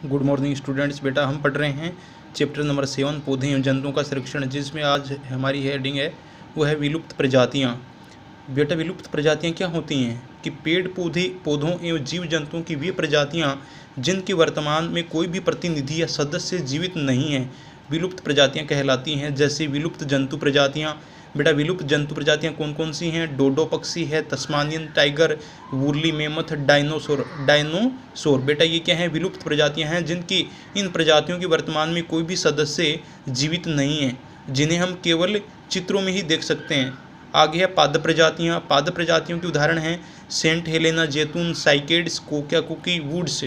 Good morning students. बेटा हम पढ़ रहे हैं चैप्टर नंबर 7 पौधे एवं जंतुओं का संरक्षण, जिसमें आज हमारी हेडिंग है वो है विलुप्त प्रजातियाँ। बेटा विलुप्त प्रजातियाँ क्या होती हैं कि पेड़ पौधों एवं जीव जंतुओं की वे प्रजातियाँ जिनके वर्तमान में कोई भी प्रतिनिधि या सदस्य जीवित नहीं है विलुप्त प्रजातियाँ कहलाती हैं। जैसे विलुप्त जंतु प्रजातियाँ। बेटा विलुप्त जंतु प्रजातियाँ कौन कौन सी हैं? डोडो पक्षी है, तस्मानियन टाइगर, वूरली मेमथ, डायनोसोर। बेटा ये क्या है? विलुप्त प्रजातियाँ हैं जिनकी इन प्रजातियों के वर्तमान में कोई भी सदस्य जीवित नहीं है, जिन्हें हम केवल चित्रों में ही देख सकते हैं। आगे है पादप प्रजातियाँ। पादप प्रजातियों के उदाहरण हैं सेंट हेलेना जैतून, साइकेड्स, कोकिया कुकी, वुड्स।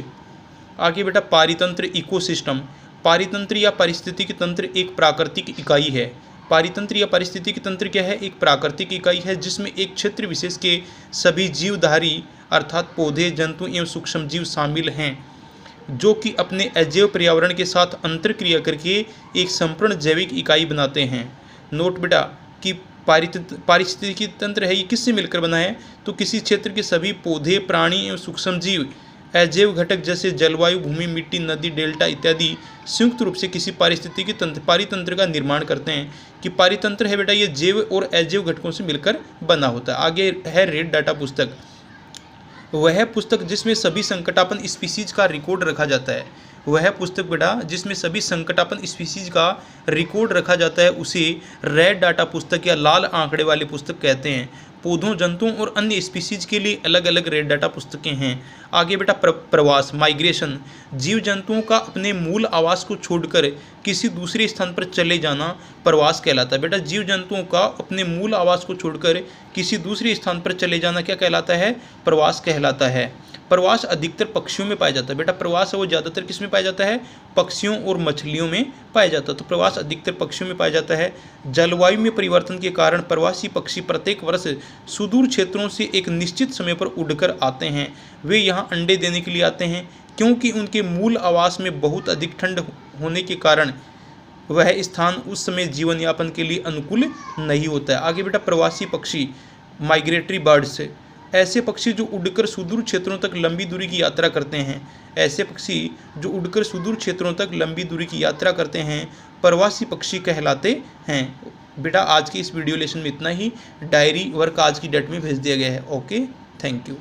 आगे बेटा पारितंत्र इकोसिस्टम। पारितंत्र या पारिस्थितिकी तंत्र एक प्राकृतिक इकाई है। पारितंत्र या पारिस्थितिकी तंत्र क्या है? एक प्राकृतिक इकाई है जिसमें एक क्षेत्र विशेष के सभी जीवधारी अर्थात पौधे, जंतु एवं सूक्ष्म जीव शामिल हैं, जो कि अपने अजैव पर्यावरण के साथ अंतरक्रिया करके एक संपूर्ण जैविक इकाई बनाते हैं। नोट बेटा कि पारिस्थितिकी तंत्र है ये किससे मिलकर बना है? तो किसी क्षेत्र के सभी पौधे, प्राणी एवं सूक्ष्म जीव अजैव घटक जैसे जलवायु, भूमि, मिट्टी, नदी, डेल्टा इत्यादि संयुक्त रूप से किसी पारिस्थितिकी पारितंत्र का निर्माण करते हैं। कि पारितंत्र है बेटा ये जैव और अजैव घटकों से मिलकर बना होता है। आगे है रेड डाटा पुस्तक। वह पुस्तक जिसमें सभी संकटापन्न स्पीसीज का रिकॉर्ड रखा जाता है। वह पुस्तक बेटा जिसमें सभी संकटापन्न स्पीसीज का रिकॉर्ड रखा जाता है उसे रेड डाटा पुस्तक या लाल आंकड़े वाली पुस्तक कहते हैं। पौधों, जंतुओं और अन्य स्पीसीज के लिए अलग अलग रेड डाटा पुस्तकें हैं। आगे बेटा प्रवास, माइग्रेशन। जीव जंतुओं का अपने मूल आवास को छोड़कर किसी दूसरे स्थान पर चले जाना प्रवास कहलाता है। बेटा जीव जंतुओं का अपने मूल आवास को छोड़कर किसी दूसरे स्थान पर चले जाना क्या कहलाता है? प्रवास कहलाता है। प्रवास अधिकतर पक्षियों में पाया जाता है। बेटा प्रवास है वो ज़्यादातर किस में पाया जाता है? पक्षियों और मछलियों में पाया जाता है। तो प्रवास अधिकतर पक्षियों में पाया जाता है। जलवायु में परिवर्तन के कारण प्रवासी पक्षी प्रत्येक वर्ष सुदूर क्षेत्रों से एक निश्चित समय पर उड़कर आते हैं। वे यहाँ अंडे देने के लिए आते हैं, क्योंकि उनके मूल आवास में बहुत अधिक ठंड होने के कारण वह स्थान उस समय जीवन यापन के लिए अनुकूल नहीं होता है। आगे बेटा प्रवासी पक्षी, माइग्रेटरी बर्ड्स। ऐसे पक्षी जो उड़कर सुदूर क्षेत्रों तक लंबी दूरी की यात्रा करते हैं। ऐसे पक्षी जो उड़कर सुदूर क्षेत्रों तक लंबी दूरी की यात्रा करते हैं प्रवासी पक्षी कहलाते हैं। बेटा आज की इस वीडियो लेसन में इतना ही। डायरी वर्क आज की डेट में भेज दिया गया है। Okay, thank you.